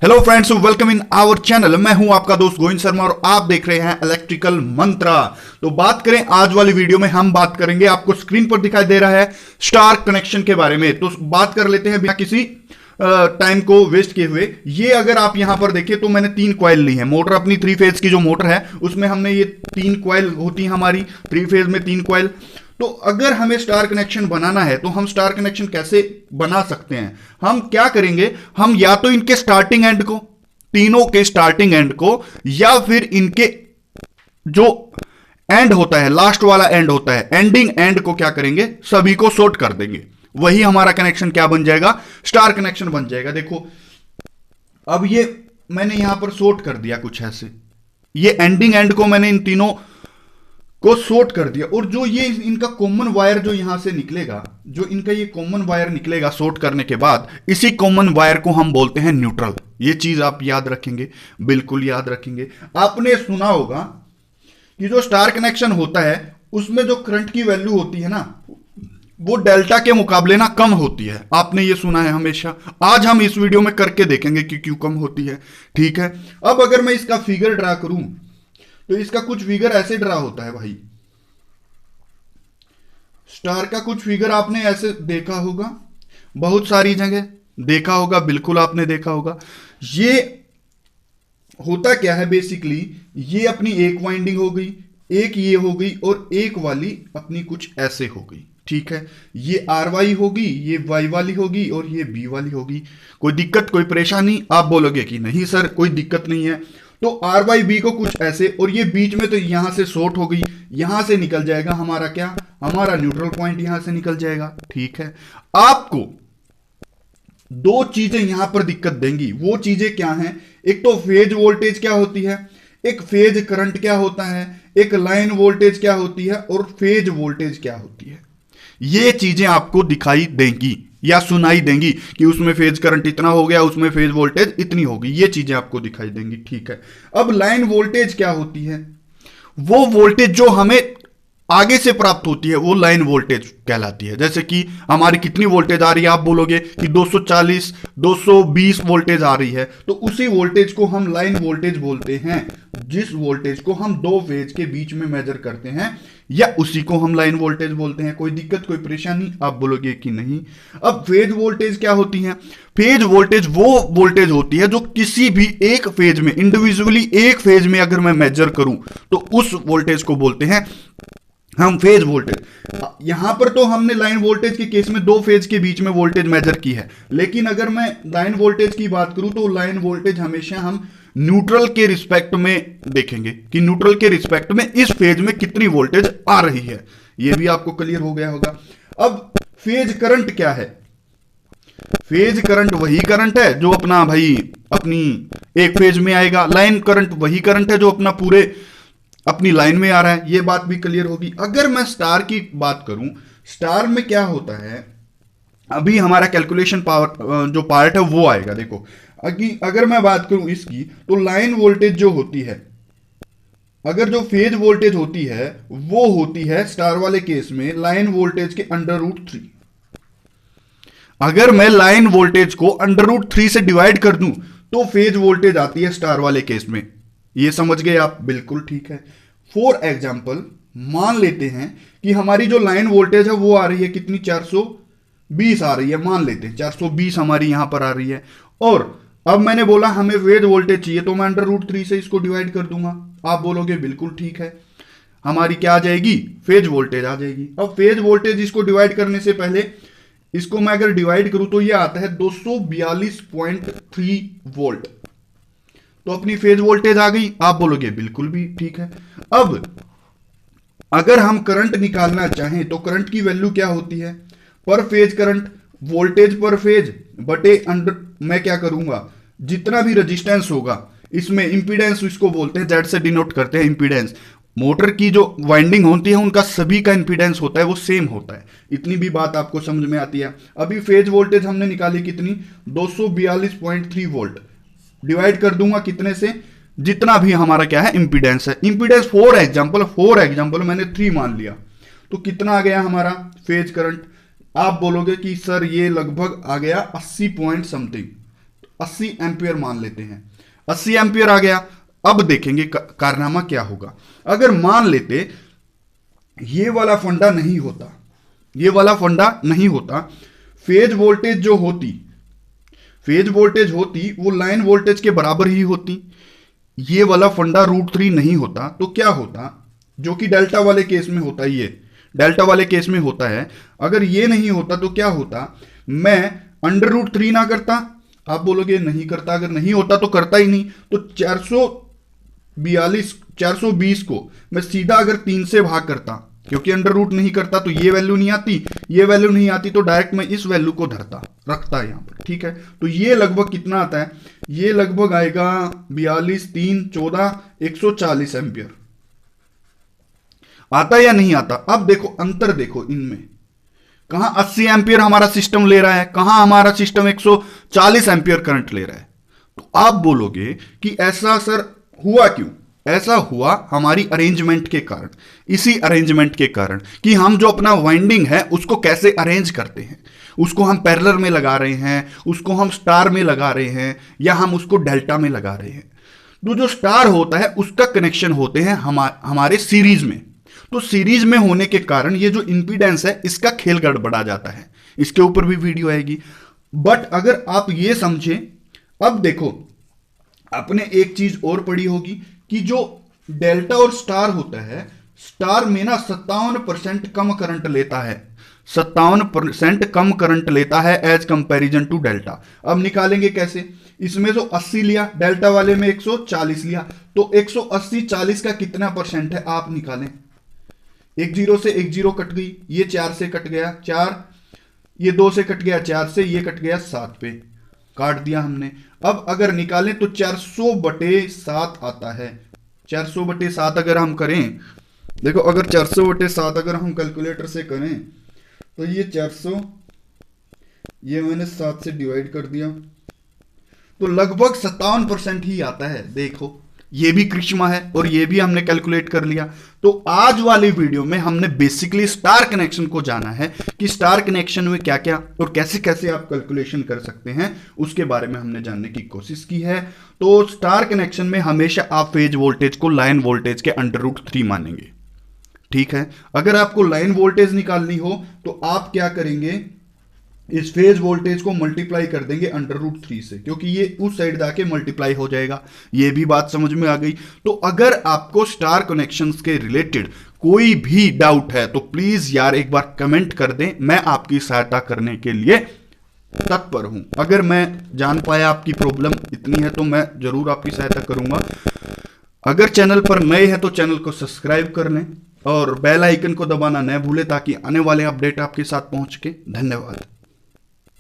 Hello friends, welcome in our channel. मैं हूं आपका दोस्त गोविंद शर्मा और आप देख रहे हैं इलेक्ट्रिकल मंत्रा। तो बात करें आज वाली वीडियो में, हम बात करेंगे, आपको स्क्रीन पर दिखाई दे रहा है स्टार कनेक्शन के बारे में। तो बात कर लेते हैं बिना किसी टाइम को वेस्ट किए हुए। ये अगर आप यहां पर देखिए तो मैंने 3 कॉइल ली है। मोटर अपनी 3 फेज की जो मोटर है उसमें हमने ये 3 कॉइल होती है हमारी 3 फेज में 3 कॉइल। तो अगर हमें स्टार कनेक्शन बनाना है तो हम स्टार कनेक्शन कैसे बना सकते हैं? हम क्या करेंगे, हम या तो इनके स्टार्टिंग एंड को, तीनों के स्टार्टिंग एंड को, या फिर इनके जो एंड होता है, लास्ट वाला एंड होता है, एंडिंग एंड को क्या करेंगे, सभी को शॉर्ट कर देंगे। वही हमारा कनेक्शन क्या बन जाएगा, स्टार कनेक्शन बन जाएगा। देखो अब ये मैंने यहां पर शॉर्ट कर दिया कुछ ऐसे, ये एंडिंग एंड को मैंने इन तीनों को शॉर्ट कर दिया। और जो ये इनका कॉमन वायर जो यहां से निकलेगा, जो इनका ये कॉमन वायर निकलेगा शॉर्ट करने के बाद, इसी कॉमन वायर को हम बोलते हैं न्यूट्रल। ये चीज आप याद रखेंगे, बिल्कुल याद रखेंगे। आपने सुना होगा कि जो स्टार कनेक्शन होता है उसमें जो करंट की वैल्यू होती है ना, वो डेल्टा के मुकाबले ना कम होती है। आपने ये सुना है हमेशा। आज हम इस वीडियो में करके देखेंगे कि क्यों कम होती है। ठीक है, अब अगर मैं इसका फिगर ड्रा करूं तो इसका कुछ फिगर ऐसे ड्रा होता है भाई। स्टार का कुछ फिगर आपने ऐसे देखा होगा, बहुत सारी जगह देखा होगा, बिल्कुल आपने देखा होगा। ये होता क्या है बेसिकली, ये अपनी एक वाइंडिंग हो गई, एक ये हो गई, और एक वाली अपनी कुछ ऐसे हो गई। ठीक है, ये आर वाई होगी, ये वाई वाली होगी, और ये बी वाली होगी। कोई दिक्कत, कोई परेशानी? आप बोलोगे कि नहीं सर कोई दिक्कत नहीं है। तो आर वाई बी को कुछ ऐसे, और ये बीच में तो यहां से शॉर्ट हो गई, यहां से निकल जाएगा हमारा क्या, हमारा न्यूट्रल पॉइंट यहां से निकल जाएगा। ठीक है, आपको दो चीजें यहां पर दिक्कत देंगी। वो चीजें क्या हैं? एक तो फेज वोल्टेज क्या होती है, एक फेज करंट क्या होता है, एक लाइन वोल्टेज क्या होती है, और फेज वोल्टेज क्या होती है। ये चीजें आपको दिखाई देंगी या सुनाई देंगी कि उसमें फेज करंट इतना हो गया, उसमें फेज वोल्टेज इतनी होगी। ये चीजें आपको दिखाई देंगी। ठीक है, अब लाइन वोल्टेज क्या होती है? वो वोल्टेज जो हमें आगे से प्राप्त होती है वो लाइन वोल्टेज कहलाती है। जैसे कि हमारी कितनी वोल्टेज आ रही है, आप बोलोगे कि 240 220 वोल्टेज आ रही है, तो उसी वोल्टेज को हम लाइन वोल्टेज बोलते हैं। जिस वोल्टेज को हम दो फेज के बीच में मेजर करते हैं, या उसी को हम लाइन वोल्टेज बोलते हैं। कोई दिक्कत, कोई परेशानी? आप बोलोगे कि नहीं। अब फेज वोल्टेज क्या होती है? फेज वोल्टेज वो वोल्टेज होती है जो किसी भी एक फेज में, इंडिविजुअली एक फेज में अगर मैं मेजर करूं तो उस वोल्टेज को बोलते हैं हम फेज वोल्टेज। यहां पर तो हमने लाइन वोल्टेज के केस में दो फेज के बीच में वोल्टेज मेजर की है, लेकिन अगर मैं लाइन वोल्टेज की बात करूं तो लाइन वोल्टेज हमेशा हम न्यूट्रल के रिस्पेक्ट में देखेंगे कि न्यूट्रल के रिस्पेक्ट में इस फेज में कितनी वोल्टेज आ रही है। यह भी आपको क्लियर हो गया होगा। अब फेज करंट क्या है? फेज करंट वही करंट है जो अपना भाई अपनी एक फेज में आएगा। लाइन करंट वही करंट है जो अपना पूरे अपनी लाइन में आ रहा है। ये बात भी क्लियर होगी। अगर मैं स्टार की बात करूं, स्टार में क्या होता है, अभी हमारा कैलकुलेशन पावर जो पार्ट है वो आएगा। देखो अगर मैं बात करूं इसकी, तो लाइन वोल्टेज जो होती है, अगर जो फेज वोल्टेज होती है वो होती है स्टार वाले केस में लाइन वोल्टेज के √3। अगर मैं लाइन वोल्टेज को √3 से डिवाइड कर दूं तो फेज वोल्टेज आती है स्टार वाले केस में। ये समझ गए आप? बिल्कुल ठीक है। फॉर एग्जाम्पल मान लेते हैं कि हमारी जो लाइन वोल्टेज है वो आ रही है कितनी, 420 आ रही है। मान लेते हैं 420 हमारी यहां पर आ रही है, और अब मैंने बोला हमें फेज वोल्टेज चाहिए तो मैं √3 से इसको डिवाइड कर दूंगा। आप बोलोगे बिल्कुल ठीक है, हमारी क्या आ जाएगी, फेज वोल्टेज आ जाएगी। अब फेज वोल्टेज इसको डिवाइड करने से पहले इसको मैं अगर डिवाइड करूं तो ये आता है 242.3 वोल्ट। तो अपनी फेज वोल्टेज आ गई। आप बोलोगे बिल्कुल भी ठीक है। अब अगर हम करंट निकालना चाहें तो करंट की वैल्यू क्या होती है, पर फेज करंट, वोल्टेज पर फेज बटे अंडर, मैं क्या करूंगा, जितना भी रेजिस्टेंस होगा इसमें, इंपीडेंस इसको बोलते हैं, जेड से डिनोट करते हैं इंपीडेंस। मोटर की जो वाइंडिंग होती है उनका सभी का इंपीडेंस होता है वो सेम होता है। इतनी भी बात आपको समझ में आती है। अभी फेज वोल्टेज हमने निकाली कितनी, 242.3 वोल्ट। डिवाइड कर दूंगा कितने से, जितना भी हमारा क्या है इंपीडेंस है। इंपीडेंस फॉर एग्जांपल मैंने 3 मान लिया, तो कितना आ गया हमारा फेज करंट? आप बोलोगे कि सर ये लगभग आ गया 80 पॉइंट समथिंग। 80 एम्पियर मान लेते हैं, 80 एम्पियर आ गया। अब देखेंगे कारनामा क्या होगा। अगर मान लेते ये वाला फंडा नहीं होता, ये वाला फंडा नहीं होता, फेज वोल्टेज जो होती, फेज वोल्टेज होती वो लाइन वोल्टेज के बराबर ही होती, ये वाला फंडा √3 नहीं होता तो क्या होता, जो कि डेल्टा वाले केस में होता है, ये डेल्टा वाले केस में होता है। अगर ये नहीं होता तो क्या होता, मैं √3 ना करता, आप बोलोगे नहीं करता, अगर नहीं होता तो करता ही नहीं, तो 420 को मैं सीधा अगर 3 से भाग करता, क्योंकि √रूट नहीं करता तो ये वैल्यू नहीं आती, ये वैल्यू नहीं आती, तो डायरेक्ट मैं इस वैल्यू को रखता यहां पर, ठीक है। तो ये लगभग कितना आता है, ये लगभग आएगा 42 3 14 140 एम्पियर आता या नहीं आता। अब देखो अंतर, देखो इनमें, कहां 80 एम्पियर हमारा सिस्टम ले रहा है, कहां हमारा सिस्टम 140 एम्पियर करंट ले रहा है। तो आप बोलोगे कि ऐसा सर हुआ क्यों, ऐसा हुआ हमारी अरेंजमेंट के कारण, इसी अरेंजमेंट के कारण कि हम जो अपना वाइंडिंग है उसको कैसे अरेंज करते हैं, उसको हम पैरेलल में लगा रहे हैं, उसको हम स्टार में लगा रहे हैं, या हम उसको डेल्टा में लगा रहे हैं। तो जो स्टार होता है उसका कनेक्शन होते हैं हमारे सीरीज में, तो सीरीज में होने के कारण ये जो इंपीडेंस है इसका खेल गड़बड़ा जाता है, इसके ऊपर भी वीडियो आएगी। बट अगर आप ये समझें, अब देखो आपने एक चीज और पढ़ी होगी कि जो डेल्टा और स्टार होता है, स्टार में ना 57% कम करंट लेता है, 57% कम करंट लेता है एज कंपैरिजन टू डेल्टा। अब निकालेंगे कैसे, इसमें जो 80 लिया, डेल्टा वाले में 140 लिया, तो 180 40 का कितना परसेंट है आप निकालें। एक 0 से एक 0 कट गई, ये 4 से कट गया 4, ये 2 से कट गया 4 से, ये कट गया 7 पे, काट दिया हमने। अब अगर निकालें तो 400/7 आता है, 400/7 अगर हम करें, देखो अगर 400/7 अगर हम कैलकुलेटर से करें तो ये 400, ये मैंने 7 से डिवाइड कर दिया, तो लगभग 57% ही आता है। देखो ये भी करिश्मा है और ये भी हमने कैलकुलेट कर लिया। तो आज वाली वीडियो में हमने बेसिकली स्टार कनेक्शन को जाना है कि स्टार कनेक्शन में क्या क्या और कैसे कैसे आप कैलकुलेशन कर सकते हैं, उसके बारे में हमने जानने की कोशिश की है। तो स्टार कनेक्शन में हमेशा आप फेज वोल्टेज को लाइन वोल्टेज के √3 मानेंगे, ठीक है। अगर आपको लाइन वोल्टेज निकालनी हो तो आप क्या करेंगे, इस फेज वोल्टेज को मल्टीप्लाई कर देंगे √3 से, क्योंकि ये उस साइड जाके मल्टीप्लाई हो जाएगा। ये भी बात समझ में आ गई। तो अगर आपको स्टार कनेक्शंस के रिलेटेड कोई भी डाउट है तो प्लीज यार एक बार कमेंट कर दें, मैं आपकी सहायता करने के लिए तत्पर हूं। अगर मैं जान पाया आपकी प्रॉब्लम इतनी है तो मैं जरूर आपकी सहायता करूंगा। अगर चैनल पर नए हैं तो चैनल को सब्सक्राइब कर लें और बेल आइकन को दबाना न भूलें ताकि आने वाले अपडेट आपके साथ पहुंच के। धन्यवाद।